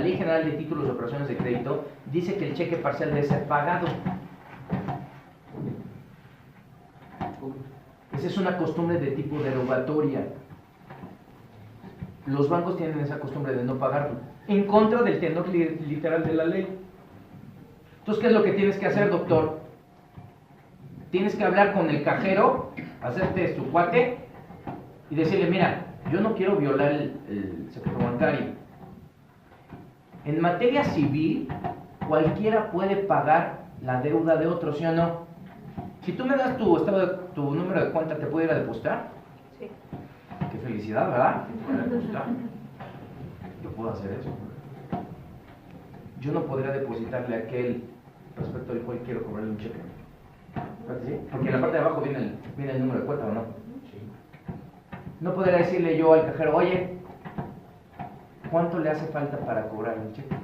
Ley General de Títulos de Operaciones de Crédito dice que el cheque parcial debe ser pagado. Esa es una costumbre de tipo derogatoria. Los bancos tienen esa costumbre de no pagarlo, en contra del tenor literal de la ley. Entonces, ¿qué es lo que tienes que hacer, doctor? Tienes que hablar con el cajero, hacerte su cuate y decirle, mira, yo no quiero violar el secreto bancario. En materia civil, cualquiera puede pagar la deuda de otro, ¿sí o no? Si tú me das tu número de cuenta, ¿te puedo ir a depositar? Sí. Qué felicidad, ¿verdad? Yo puedo hacer eso. Yo no podría depositarle a aquel respecto al cual quiero cobrarle un cheque. ¿Sí? Porque en la parte de abajo viene el número de cuenta, ¿o no? Sí. No podría decirle yo al cajero, oye, ¿cuánto le hace falta para cobrar el cheque?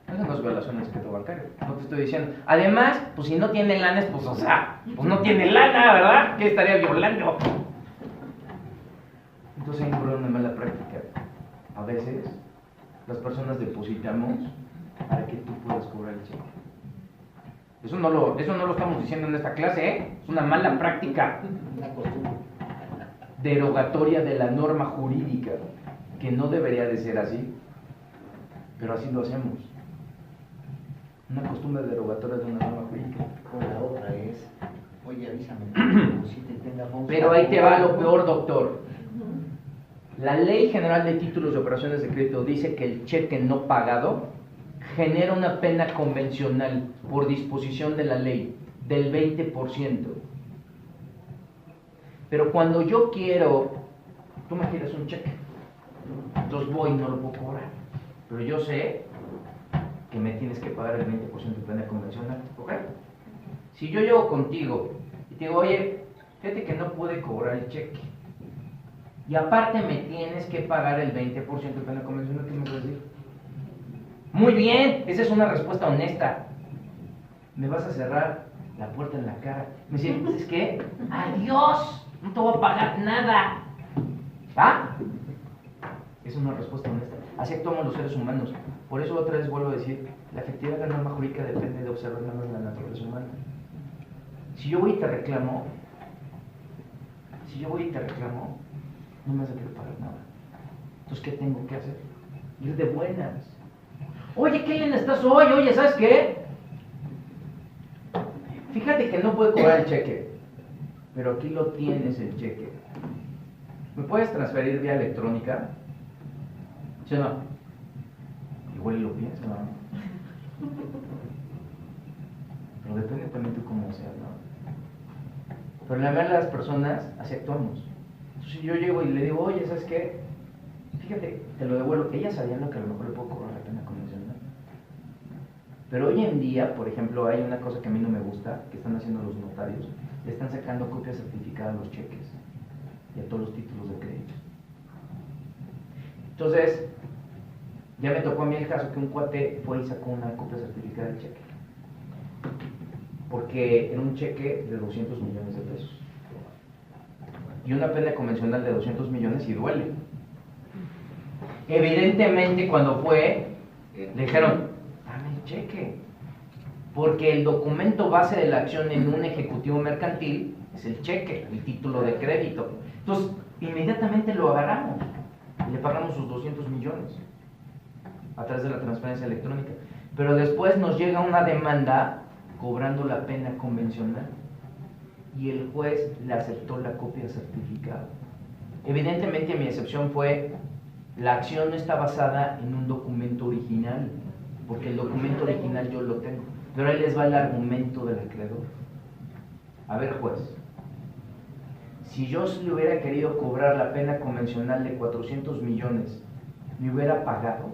Eso no es violación del secreto bancario. No te estoy diciendo. Además, pues si no tiene lana, pues o sea, pues no tiene lana, ¿verdad? ¿Qué estaría violando? Entonces hay un problema de mala práctica. A veces las personas depositamos para que tú puedas cobrar el cheque. Eso no lo estamos diciendo en esta clase, ¿eh? Es una mala práctica derogatoria de la norma jurídica, que no debería de ser así, pero así lo hacemos. Una costumbre derogatoria de una norma jurídica. O la otra es, oye, avísame, si te tengamos... Pero ahí te va lo peor, doctor. La Ley General de Títulos de Operaciones de Crédito dice que el cheque no pagado genera una pena convencional por disposición de la ley del 20%. Pero cuando yo quiero, tú me quieres un cheque, entonces voy y no lo puedo cobrar, pero yo sé que me tienes que pagar el 20% de pena convencional, ¿ok? Si yo llego contigo y te digo, oye, fíjate que no pude cobrar el cheque, y aparte me tienes que pagar el 20% de pena convencional, ¿qué me puedes decir? Muy bien, esa es una respuesta honesta. Me vas a cerrar la puerta en la cara. Me dice, ¿es qué? ¡Adiós! No te voy a pagar nada. ¿Ah? Es una respuesta honesta. Así actuamos los seres humanos. Por eso otra vez vuelvo a decir, la efectividad de la norma jurídica depende de observar la naturaleza humana. Si yo voy y te reclamo, no me vas a querer pagar nada. Entonces, ¿qué tengo que hacer? Ir de buenas. Oye, ¿qué bien estás hoy? Oye, ¿sabes qué? Fíjate que no puedo cobrar el cheque, pero aquí lo tienes el cheque. ¿Me puedes transferir vía electrónica? ¿Sí o no? Igual lo pienso, ¿no? Pero depende también tú cómo seas, ¿no? Pero la mayoría de las personas así actuamos. Entonces yo llego y le digo, oye, ¿sabes qué? Fíjate, te lo devuelvo. Ella sabiendo que a lo mejor le puedo cobrar la pena convencional. Pero hoy en día, por ejemplo, hay una cosa que a mí no me gusta, que están haciendo los notarios. Le están sacando copias certificadas a los cheques y a todos los títulos de crédito. Entonces, ya me tocó a mí el caso que un cuate fue y sacó una copia certificada del cheque. Porque era un cheque de 200 millones de pesos. Y una pena convencional de 200 millones y duele. Evidentemente, cuando fue, le dijeron, dame el cheque. Porque el documento base de la acción en un ejecutivo mercantil es el cheque, el título de crédito. Entonces, inmediatamente lo agarramos y le pagamos sus 200 millones a través de la transferencia electrónica. Pero después nos llega una demanda cobrando la pena convencional y el juez le aceptó la copia certificada. Evidentemente mi excepción fue, la acción no está basada en un documento original, porque el documento original yo lo tengo, pero ahí les va el argumento del acreedor. A ver, juez, si yo le hubiera querido cobrar la pena convencional de 400 millones, ¿me hubiera pagado?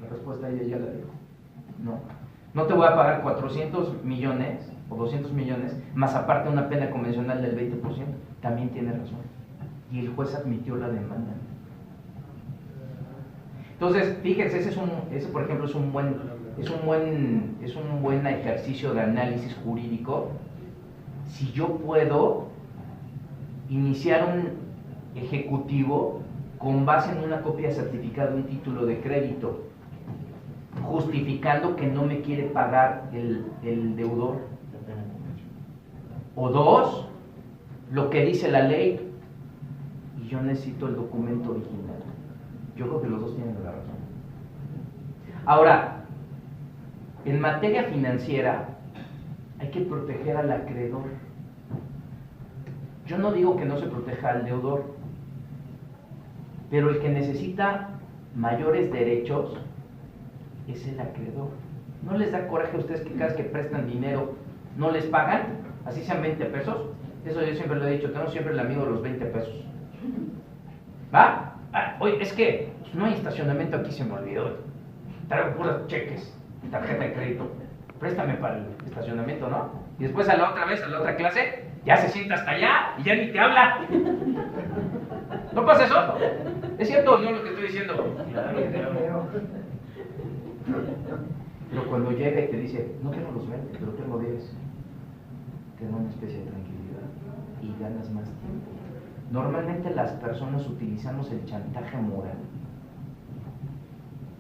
La respuesta ella ya la dijo. No te voy a pagar 400 millones o 200 millones, más aparte una pena convencional del 20%. También tiene razón. Y el juez admitió la demanda. Entonces, fíjense, ese por ejemplo es un buen ejercicio de análisis jurídico. Si yo puedo iniciar un ejecutivo con base en una copia certificada de un título de crédito, justificando que no me quiere pagar el deudor. O dos, lo que dice la ley, y yo necesito el documento original. Yo creo que los dos tienen la razón. Ahora, en materia financiera, hay que proteger al acreedor. Yo no digo que no se proteja al deudor, pero el que necesita mayores derechos es el acreedor. ¿No les da coraje a ustedes que cada vez que prestan dinero no les pagan? Así sean 20 pesos. Eso yo siempre lo he dicho, tengo siempre el amigo de los 20 pesos. ¿Va? Oye, es que no hay estacionamiento aquí, se me olvidó. Traigo puros cheques, tarjeta de crédito. Préstame para el estacionamiento, ¿no? Y después a la otra vez, a la otra clase, ya se sienta hasta allá y ya ni te habla. ¿No pasa eso? ¿Es cierto o no lo que estoy diciendo? Claro. Pero cuando llega y te dice, no tengo los 20, pero tengo 10, te da una especie de tranquilidad y ganas más tiempo. Normalmente las personas utilizamos el chantaje moral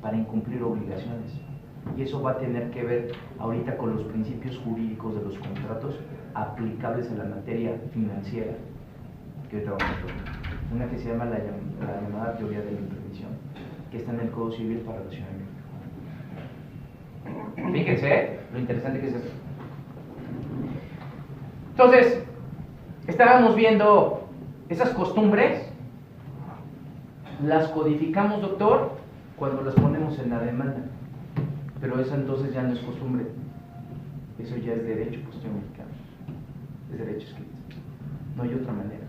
para incumplir obligaciones. Y eso va a tener que ver ahorita con los principios jurídicos de los contratos aplicables en la materia financiera que ahorita vamos a ver. Una que se llama la llamada teoría de la imprevisión, que está en el Código Civil para la Ciudad de México. Fíjense lo interesante que es esto. Entonces, estábamos viendo esas costumbres, las codificamos, doctor, cuando las ponemos en la demanda. Pero eso entonces ya no es costumbre, eso ya es derecho positivo mexicano, es derecho escrito, no hay otra manera.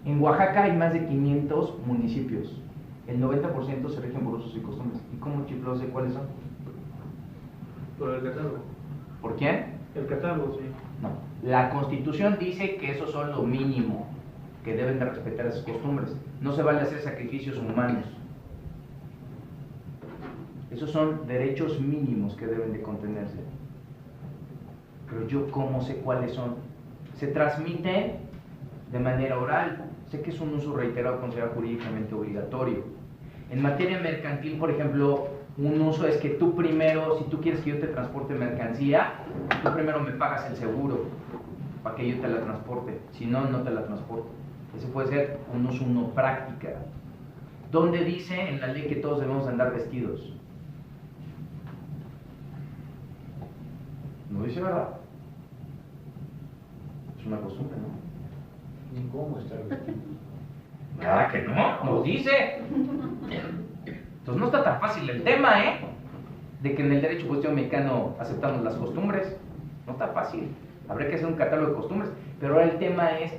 En Oaxaca hay más de 500 municipios, el 90% se rigen por usos y costumbres. ¿Y cómo chiflos de cuáles son? Por el catálogo. ¿Por quién? El catálogo, sí. No, la Constitución dice que esos son lo mínimo, que deben de respetar esas costumbres, no se vale hacer sacrificios humanos. Esos son derechos mínimos que deben de contenerse. Pero yo cómo sé cuáles son. Se transmiten de manera oral. Sé que es un uso reiterado considerado jurídicamente obligatorio. En materia mercantil, por ejemplo, un uso es que tú primero, si tú quieres que yo te transporte mercancía, tú primero me pagas el seguro para que yo te la transporte. Si no, no te la transporto. Ese puede ser un uso, una práctica. ¿Dónde dice en la ley que todos debemos andar vestidos? No dice, ¿verdad? Es una costumbre, ¿no? Ni cómo estar vestido. Nada que no dice. Entonces no está tan fácil el tema, ¿eh? De que en el derecho positivo mexicano aceptamos las costumbres. No está fácil. Habría que hacer un catálogo de costumbres. Pero ahora el tema es,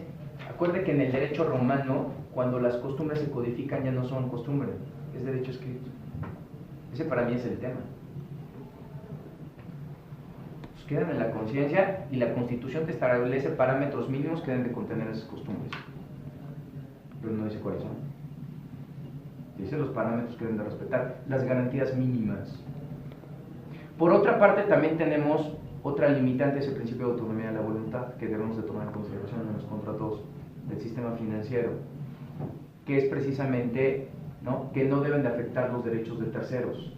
acuérdate que en el derecho romano, cuando las costumbres se codifican ya no son costumbres, es derecho escrito. Ese para mí es el tema. Quedan en la conciencia y la Constitución te establece parámetros mínimos que deben de contener esas costumbres. Pero no dice cuáles son. Dice los parámetros que deben de respetar, las garantías mínimas. Por otra parte, también tenemos otra limitante, ese principio de autonomía de la voluntad, que debemos de tomar en consideración en los contratos del sistema financiero, que es precisamente, ¿no?, que no deben de afectar los derechos de terceros.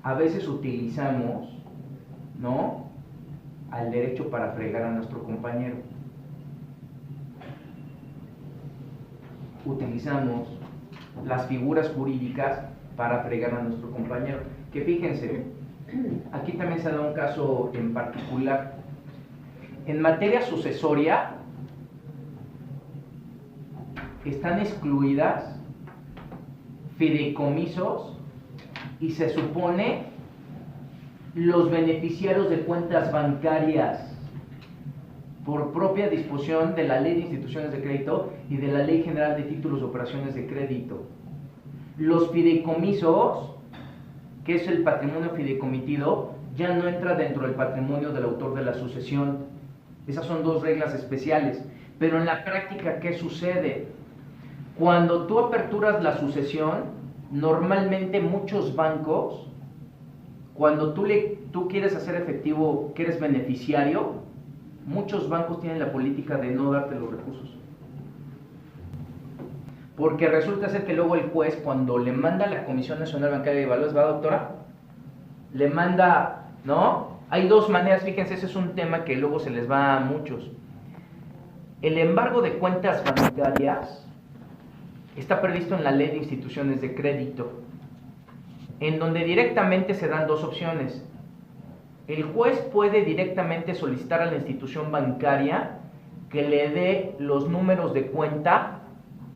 A veces utilizamos, ¿no?, al derecho para fregar a nuestro compañero. Utilizamos las figuras jurídicas para fregar a nuestro compañero. Que fíjense, aquí también se da un caso en particular. En materia sucesoria están excluidas fideicomisos y se supone los beneficiarios de cuentas bancarias por propia disposición de la Ley de Instituciones de Crédito y de la Ley General de Títulos de Operaciones de Crédito. Los fideicomisos, que es el patrimonio fideicomitido, ya no entra dentro del patrimonio del autor de la sucesión. Esas son dos reglas especiales. Pero en la práctica, ¿qué sucede? Cuando tú aperturas la sucesión, normalmente muchos bancos, cuando tú quieres hacer efectivo que eres beneficiario, muchos bancos tienen la política de no darte los recursos. Porque resulta ser que luego el juez, cuando le manda a la Comisión Nacional Bancaria de Valores, ¿va, doctora? Le manda, ¿no? Hay dos maneras, fíjense, ese es un tema que luego se les va a muchos. El embargo de cuentas bancarias está previsto en la Ley de Instituciones de Crédito, en donde directamente se dan dos opciones. El juez puede directamente solicitar a la institución bancaria que le dé los números de cuenta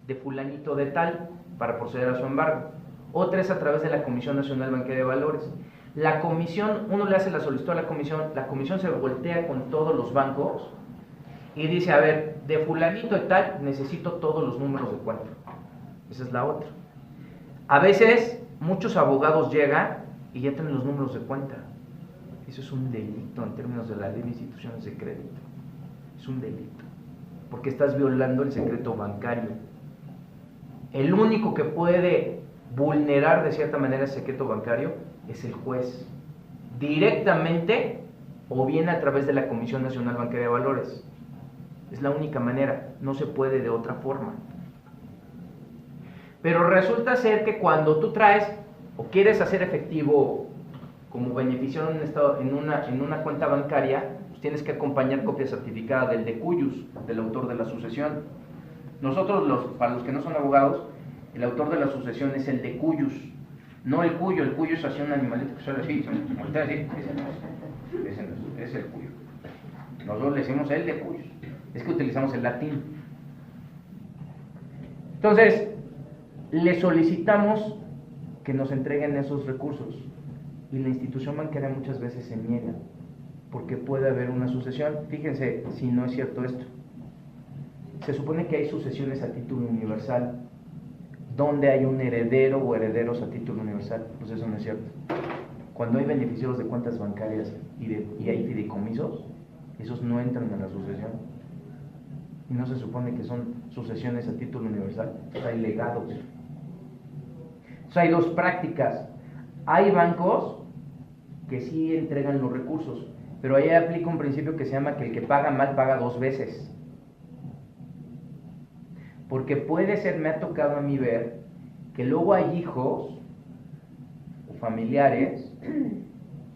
de fulanito de tal para proceder a su embargo. Otra es a través de la Comisión Nacional Bancaria de Valores. La comisión, uno le hace la solicitud a la comisión se voltea con todos los bancos y dice, a ver, de fulanito y tal, necesito todos los números de cuenta. Esa es la otra. A veces, muchos abogados llegan y ya tienen los números de cuenta. Eso es un delito en términos de la Ley de Instituciones de Crédito. Es un delito, porque estás violando el secreto bancario. El único que puede vulnerar de cierta manera el secreto bancario es el juez, directamente o bien a través de la Comisión Nacional Bancaria de Valores. Es la única manera, no se puede de otra forma. Pero resulta ser que cuando tú traes o quieres hacer efectivo como beneficiario en una cuenta bancaria, pues tienes que acompañar copia certificada del de cuyus, del autor de la sucesión. Nosotros, para los que no son abogados, el autor de la sucesión es el de cuyus, no el cuyo. El cuyo es así un animalito que suele así, ese es el cuyo. Nosotros le decimos el de cuyus, es que utilizamos el latín. Entonces, le solicitamos que nos entreguen esos recursos y la institución bancaria muchas veces se niega porque puede haber una sucesión. Fíjense si no es cierto esto. Se supone que hay sucesiones a título universal donde hay un heredero o herederos a título universal. Pues eso no es cierto. Cuando hay beneficiarios de cuentas bancarias y hay fideicomisos, esos no entran en la sucesión. Y no se supone que son sucesiones a título universal. Hay legados. O sea, hay dos prácticas. Hay bancos que sí entregan los recursos, pero ahí aplica un principio que se llama que el que paga mal paga dos veces. Porque puede ser, me ha tocado a mí ver, que luego hay hijos o familiares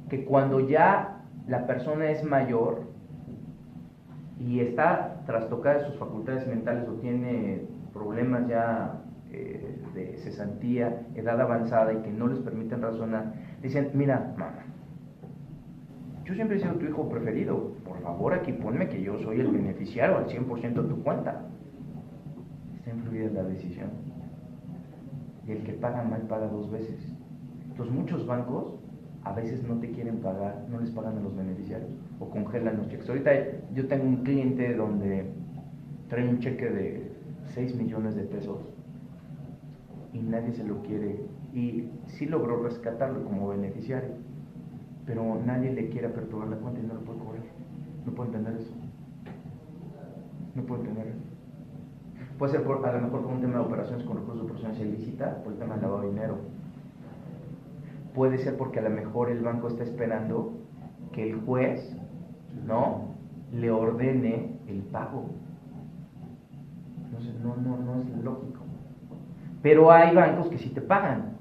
que cuando ya la persona es mayor y está trastocada de sus facultades mentales o tiene problemas ya de cesantía, edad avanzada y que no les permiten razonar, dicen, mira, mamá, yo siempre he sido tu hijo preferido, por favor aquí ponme que yo soy el beneficiario al 100% de tu cuenta. Está influida la decisión. Y el que paga mal paga dos veces. Entonces muchos bancos a veces no te quieren pagar, no les pagan a los beneficiarios o congelan los cheques. Ahorita yo tengo un cliente donde trae un cheque de 6 millones de pesos y nadie se lo quiere, y sí logró rescatarlo como beneficiario, pero nadie le quiere aperturar la cuenta y no lo puede cobrar. No puedo entender eso. No puedo entender eso. Puede ser a lo mejor por un tema de operaciones con recursos de procedencia ilícita, por el tema del lavado de dinero. Puede ser porque a lo mejor el banco está esperando que el juez, ¿no?, le ordene el pago. Entonces no es lógico. Pero hay bancos que sí te pagan.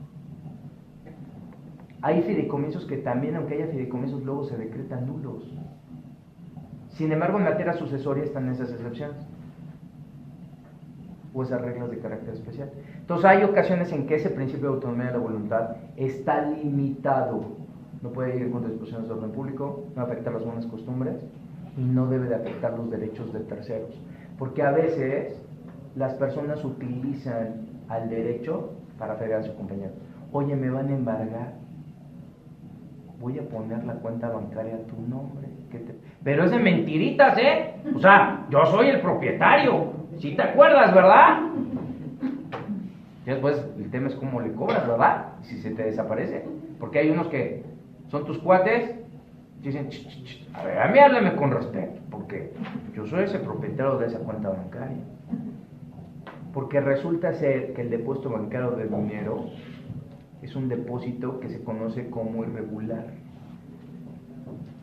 Hay fideicomisos que también, aunque haya fideicomisos, luego se decretan nulos. Sin embargo, en materia sucesoria están esas excepciones o esas reglas de carácter especial. Entonces hay ocasiones en que ese principio de autonomía de la voluntad está limitado. No puede ir en contra de disposiciones de orden público, no afecta las buenas costumbres y no debe de afectar los derechos de terceros. Porque a veces las personas utilizan al derecho para fregar a su compañero. Oye, me van a embargar, voy a poner la cuenta bancaria a tu nombre. Pero es de mentiritas, ¿eh? O sea, yo soy el propietario. ¿Sí te acuerdas, verdad? Y después el tema es cómo le cobras, ¿verdad? Si se te desaparece. Porque hay unos que son tus cuates y dicen, a ver, a mí háblame con respeto, porque yo soy ese propietario de esa cuenta bancaria. Porque resulta ser que el depósito bancario de dinero es un depósito que se conoce como irregular.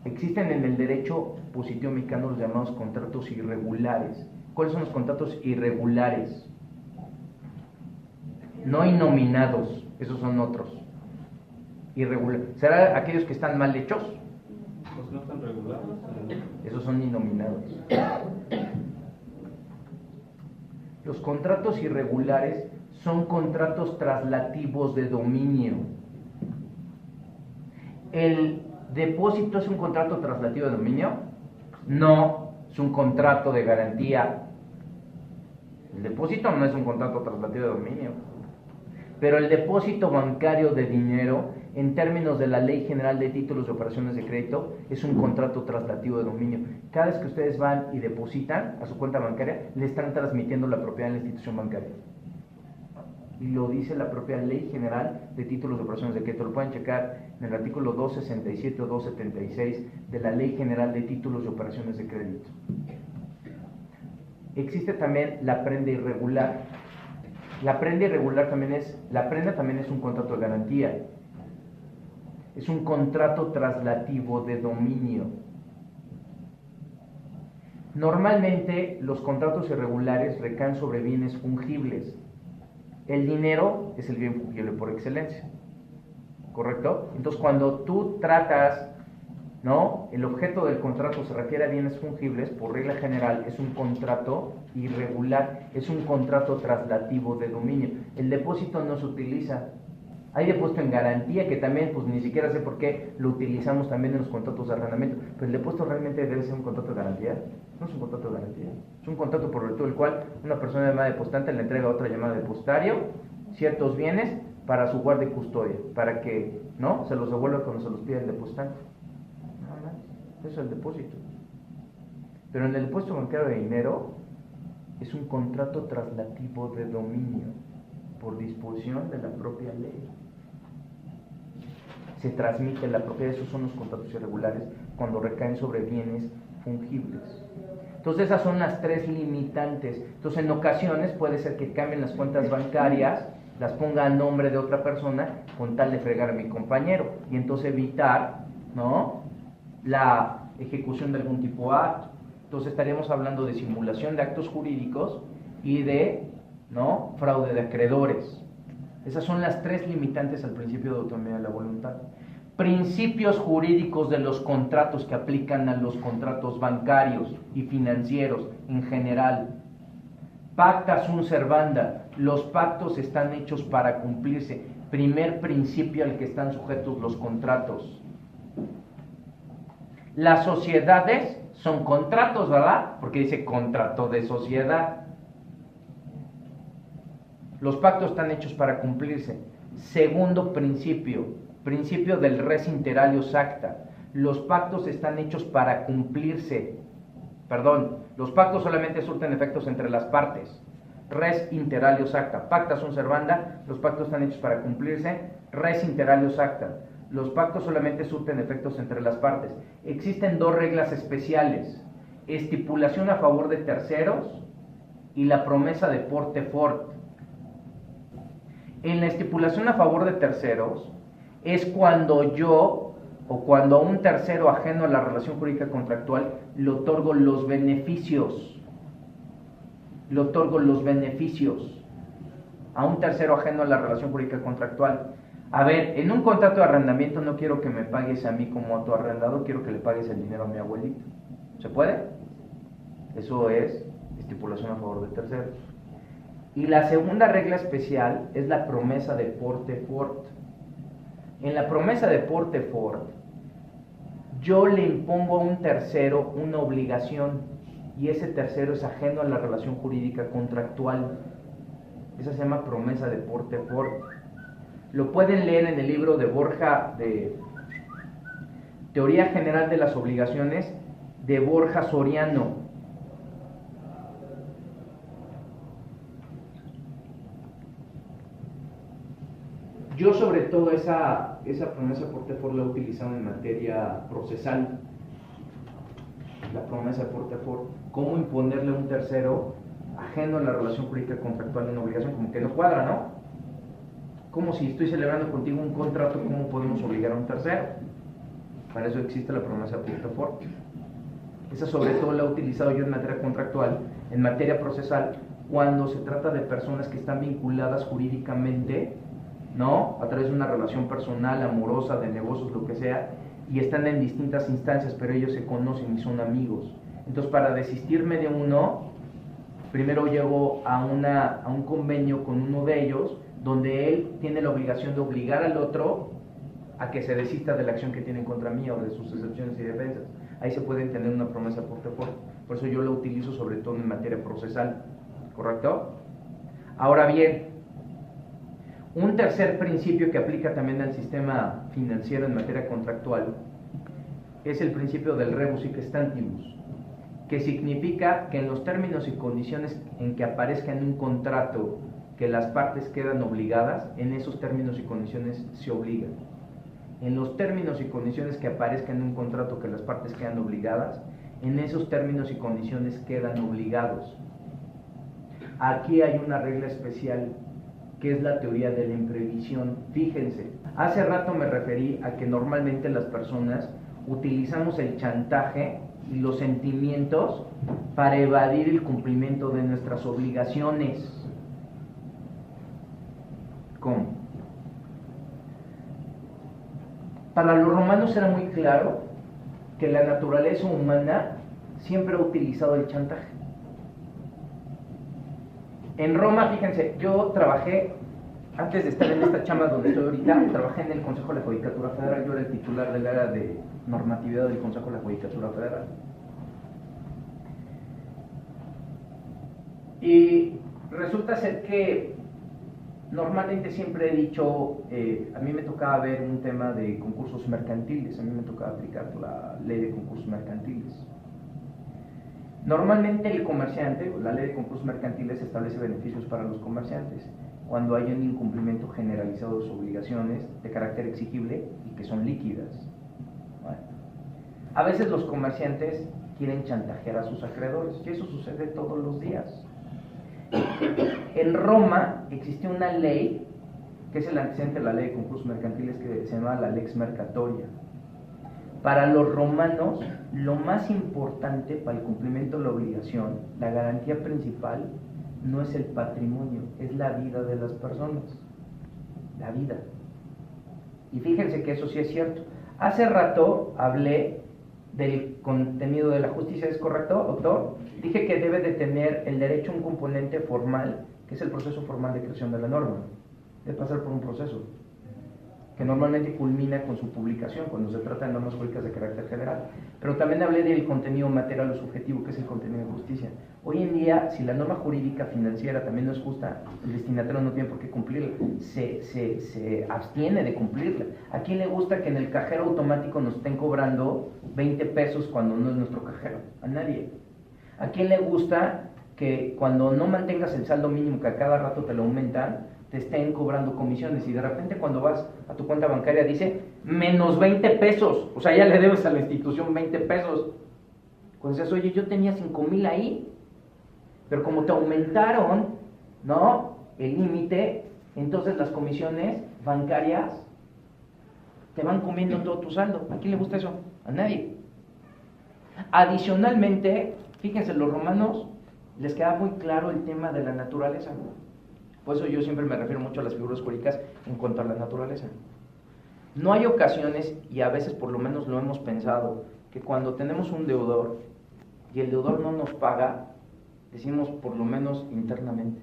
Existen en el derecho positivo mexicano los llamados contratos irregulares. ¿Cuáles son los contratos irregulares? no innominados, esos son otros. Irregular. ¿Será aquellos que están mal hechos? Los que no están regulados. Esos son innominados. Los contratos irregulares son contratos traslativos de dominio. ¿El depósito es un contrato traslativo de dominio? No, es un contrato de garantía. El depósito no es un contrato traslativo de dominio. Pero el depósito bancario de dinero, en términos de la Ley General de Títulos de Operaciones de Crédito, es un contrato traslativo de dominio. Cada vez que ustedes van y depositan a su cuenta bancaria, le están transmitiendo la propiedad de la institución bancaria. Y lo dice la propia Ley General de Títulos de Operaciones de Crédito. Lo pueden checar en el artículo 267 o 276 de la Ley General de Títulos de Operaciones de Crédito. Existe también la prenda irregular. La prenda irregular también es un contrato de garantía. Es un contrato traslativo de dominio. Normalmente los contratos irregulares recaen sobre bienes fungibles. El dinero es el bien fungible por excelencia, ¿correcto? Entonces cuando tú tratas, ¿no? El objeto del contrato se refiere a bienes fungibles, por regla general es un contrato irregular, es un contrato traslativo de dominio. El depósito no se utiliza. Hay depósito en garantía, que también, pues ni siquiera sé por qué lo utilizamos también en los contratos de arrendamiento. Pero el depósito realmente debe ser un contrato de garantía. No es un contrato de garantía. Es un contrato por virtud del cual una persona llamada depositante le entrega a otra llamada depositario ciertos bienes para su guardia y custodia, para que, ¿no?, se los devuelva cuando se los pide el depositante. Nada más. Eso es el depósito. Pero en el depósito bancario de dinero es un contrato traslativo de dominio por disposición de la propia ley. Se transmite la propiedad. Esos son los contratos irregulares cuando recaen sobre bienes fungibles. Entonces esas son las tres limitantes. Entonces en ocasiones puede ser que cambien las cuentas bancarias, las ponga a nombre de otra persona con tal de fregar a mi compañero y entonces evitar, ¿no?, la ejecución de algún tipo de acto. Entonces estaríamos hablando de simulación de actos jurídicos y de, ¿no?, fraude de acreedores. Esas son las tres limitantes al principio de autonomía de la voluntad. Principios jurídicos de los contratos que aplican a los contratos bancarios y financieros en general. Pacta sunt servanda. Los pactos están hechos para cumplirse. Primer principio al que están sujetos los contratos. Las sociedades son contratos, ¿verdad? Porque dice contrato de sociedad. Los pactos están hechos para cumplirse. Segundo principio, principio del res inter alios acta. Los pactos están hechos para cumplirse. Los pactos solamente surten efectos entre las partes. Res inter alios acta. Pacta sunt servanda. Los pactos están hechos para cumplirse. Res inter alios acta. Los pactos solamente surten efectos entre las partes. Existen dos reglas especiales: estipulación a favor de terceros y la promesa de porte fort. En la estipulación a favor de terceros es cuando yo o cuando a un tercero ajeno a la relación jurídica contractual le otorgo los beneficios. Le otorgo los beneficios a un tercero ajeno a la relación jurídica contractual. A ver, en un contrato de arrendamiento no quiero que me pagues a mí como a tu arrendador, quiero que le pagues el dinero a mi abuelito. ¿Se puede? Eso es estipulación a favor de terceros. Y la segunda regla especial es la promesa de porte fort. En la promesa de porte fort, yo le impongo a un tercero una obligación y ese tercero es ajeno a la relación jurídica contractual. Esa se llama promesa de porte fort. Lo pueden leer en el libro de Borja, de Teoría General de las Obligaciones, de Borja Soriano. Yo sobre todo esa promesa de porte fort la he utilizado en materia procesal. La promesa de porte fort, cómo imponerle a un tercero ajeno a la relación jurídica contractual una obligación, como que no cuadra, ¿no? Como si estoy celebrando contigo un contrato, ¿cómo podemos obligar a un tercero? Para eso existe la promesa de porte fort. Esa sobre todo la he utilizado yo en materia contractual, en materia procesal, cuando se trata de personas que están vinculadas jurídicamente, ¿no? A través de una relación personal, amorosa, de negocios, lo que sea, y están en distintas instancias, pero ellos se conocen y son amigos. Entonces, para desistirme de uno, primero llego a un convenio con uno de ellos, donde él tiene la obligación de obligar al otro a que se desista de la acción que tiene en contra mía o de sus excepciones y defensas. Ahí se puede tener una promesa por fuerte. Por eso yo lo utilizo sobre todo en materia procesal, ¿correcto? Ahora bien, un tercer principio que aplica también al sistema financiero en materia contractual es el principio del rebus sic stantibus, que significa que en los términos y condiciones en que aparezca en un contrato que las partes quedan obligadas, en esos términos y condiciones se obligan. En los términos y condiciones que aparezcan en un contrato que las partes quedan obligadas, en esos términos y condiciones quedan obligados. Aquí hay una regla especial, que es la teoría de la imprevisión. Fíjense, hace rato me referí a que normalmente las personas utilizamos el chantaje y los sentimientos para evadir el cumplimiento de nuestras obligaciones. ¿Cómo? Para los romanos era muy claro que la naturaleza humana siempre ha utilizado el chantaje. En Roma, fíjense, yo trabajé, antes de estar en esta chamba donde estoy ahorita, trabajé en el Consejo de la Judicatura Federal. Yo era el titular del área de normatividad del Consejo de la Judicatura Federal. Y resulta ser que normalmente siempre he dicho, a mí me tocaba ver un tema de concursos mercantiles, a mí me tocaba aplicar la ley de concursos mercantiles. Normalmente el comerciante, la ley de concursos mercantiles establece beneficios para los comerciantes cuando hay un incumplimiento generalizado de sus obligaciones de carácter exigible y que son líquidas. Bueno, a veces los comerciantes quieren chantajear a sus acreedores y eso sucede todos los días. En Roma existía una ley, que es el antecedente de la ley de concursos mercantiles, que se llama la lex mercatoria. Para los romanos, lo más importante para el cumplimiento de la obligación, la garantía principal, no es el patrimonio, es la vida de las personas. La vida. Y fíjense que eso sí es cierto. Hace rato hablé del contenido de la justicia, ¿es correcto, doctor? Dije que debe de tener el derecho a un componente formal, que es el proceso formal de creación de la norma. Debe pasar por un proceso que normalmente culmina con su publicación cuando se trata de normas jurídicas de carácter general. Pero también hablé del contenido material o subjetivo, que es el contenido de justicia. Hoy en día, si la norma jurídica financiera también no es justa, el destinatario no tiene por qué cumplirla, se abstiene de cumplirla. ¿A quién le gusta que en el cajero automático nos estén cobrando 20 pesos cuando no es nuestro cajero? A nadie. ¿A quién le gusta que cuando no mantengas el saldo mínimo, que a cada rato te lo aumentan, te estén cobrando comisiones y de repente cuando vas a tu cuenta bancaria dice menos 20 pesos, o sea, ya le debes a la institución 20 pesos? Cuando dices, oye, yo tenía 5,000 ahí, pero como te aumentaron, ¿no?, el límite, entonces las comisiones bancarias te van comiendo todo tu saldo. ¿A quién le gusta eso? A nadie. Adicionalmente, fíjense, los romanos les queda muy claro el tema de la naturaleza, ¿no? Por eso yo siempre me refiero mucho a las figuras jurídicas en cuanto a la naturaleza. No hay ocasiones, y a veces por lo menos lo hemos pensado, que cuando tenemos un deudor y el deudor no nos paga, decimos por lo menos internamente,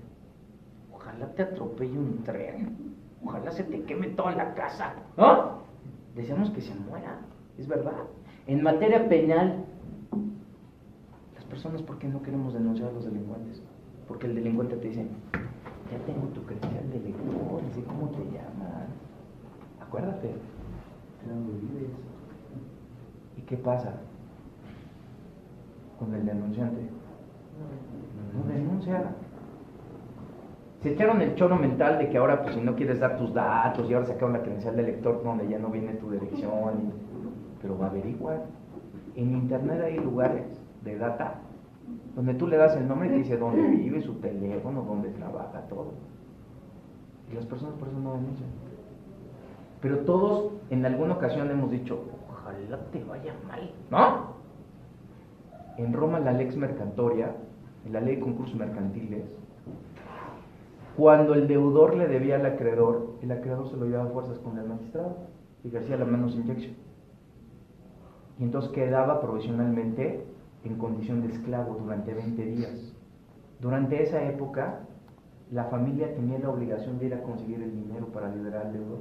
ojalá te atropelle un tren, ojalá se te queme toda la casa, ¿no? Deseamos que se muera, es verdad. En materia penal, las personas, ¿por qué no queremos denunciar a los delincuentes? Porque el delincuente te dice, ya tengo tu credencial de lector, sé cómo te llaman, acuérdate de dónde vives. ¿Y qué pasa con el denunciante? No denuncia. Se echaron el choro mental de que ahora, pues si no quieres dar tus datos, y ahora sacaron la credencial de lector donde ya no viene tu dirección, pero averigua. En internet hay lugares de data donde tú le das el nombre y te dice dónde vive, su teléfono, dónde trabaja, todo. Y las personas por eso no denuncian. Pero todos en alguna ocasión hemos dicho, ojalá te vaya mal, ¿no? En Roma la lex mercatoria, en la ley de concursos mercantiles, Cuando el deudor le debía al acreedor, el acreedor se lo llevaba a fuerzas con el magistrado y García la menos inyección. Y entonces quedaba provisionalmente en condición de esclavo durante 20 días. Durante esa época, la familia tenía la obligación de ir a conseguir el dinero para liberar al deudor.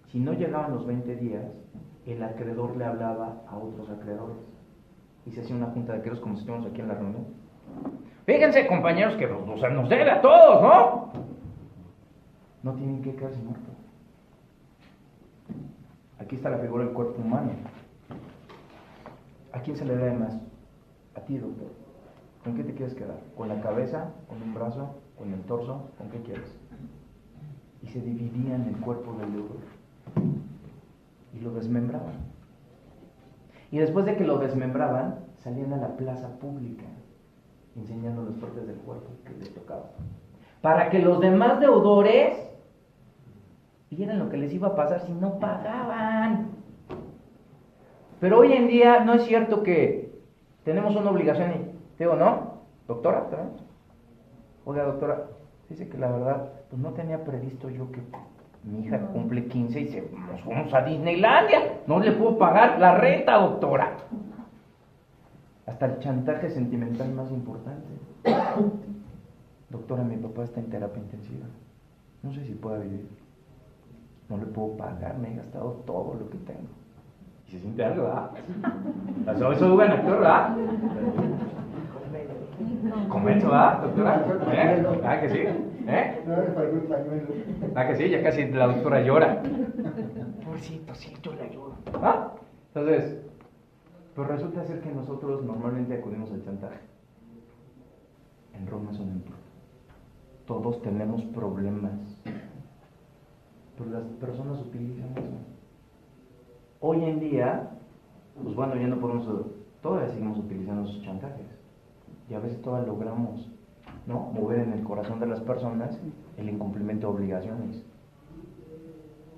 Si no llegaban los 20 días, el acreedor le hablaba a otros acreedores y se hacía una junta de acreedores como si estuviéramos aquí en la reunión. Fíjense, compañeros, que nos debe a todos, ¿no? No tienen que quedarse muertos. Aquí está la figura del cuerpo humano. ¿A quién se le debe más? A ti, doctor. ¿Con qué te quieres quedar? ¿Con la cabeza? ¿Con un brazo? ¿Con el torso? ¿Con qué quieres? Y se dividían el cuerpo del deudor y lo desmembraban. Y después de que lo desmembraban, salían a la plaza pública enseñando las partes del cuerpo que les tocaba, para que los demás deudores vieran lo que les iba a pasar si no pagaban. Pero hoy en día no es cierto que tenemos una obligación, digo, ¿no? Doctora, ¿también? Oiga, doctora, dice que la verdad, pues no tenía previsto yo que mi hija cumple 15 y nos fuimos a Disneylandia, no le puedo pagar la renta, doctora. Hasta el chantaje sentimental más importante. Doctora, mi papá está en terapia intensiva, no sé si pueda vivir, no le puedo pagar, me he gastado todo lo que tengo. Y se siente algo, ¿verdad? Eso es buen actor, ¿verdad? ¿Comento, verdad, doctora? ¿Ah, que sí? ¿Ah, que sí? Ya casi la doctora llora. Pobrecito, sí, yo le ayudo. ¿Ah? Entonces, pues resulta ser que nosotros normalmente acudimos al chantaje. En Roma es un ejemplo. Todos tenemos problemas, pero las personas utilizan eso. Hoy en día, pues bueno, ya no podemos, todavía seguimos utilizando esos chantajes. Y a veces todavía logramos, ¿no?, mover en el corazón de las personas el incumplimiento de obligaciones.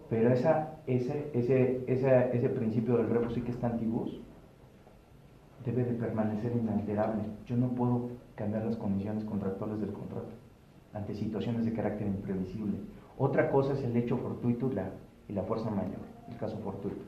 Pero ese principio del rebus sic stantibus debe de permanecer inalterable. Yo no puedo cambiar las condiciones contractuales del contrato ante situaciones de carácter imprevisible. Otra cosa es el hecho fortuito y la fuerza mayor, el caso fortuito.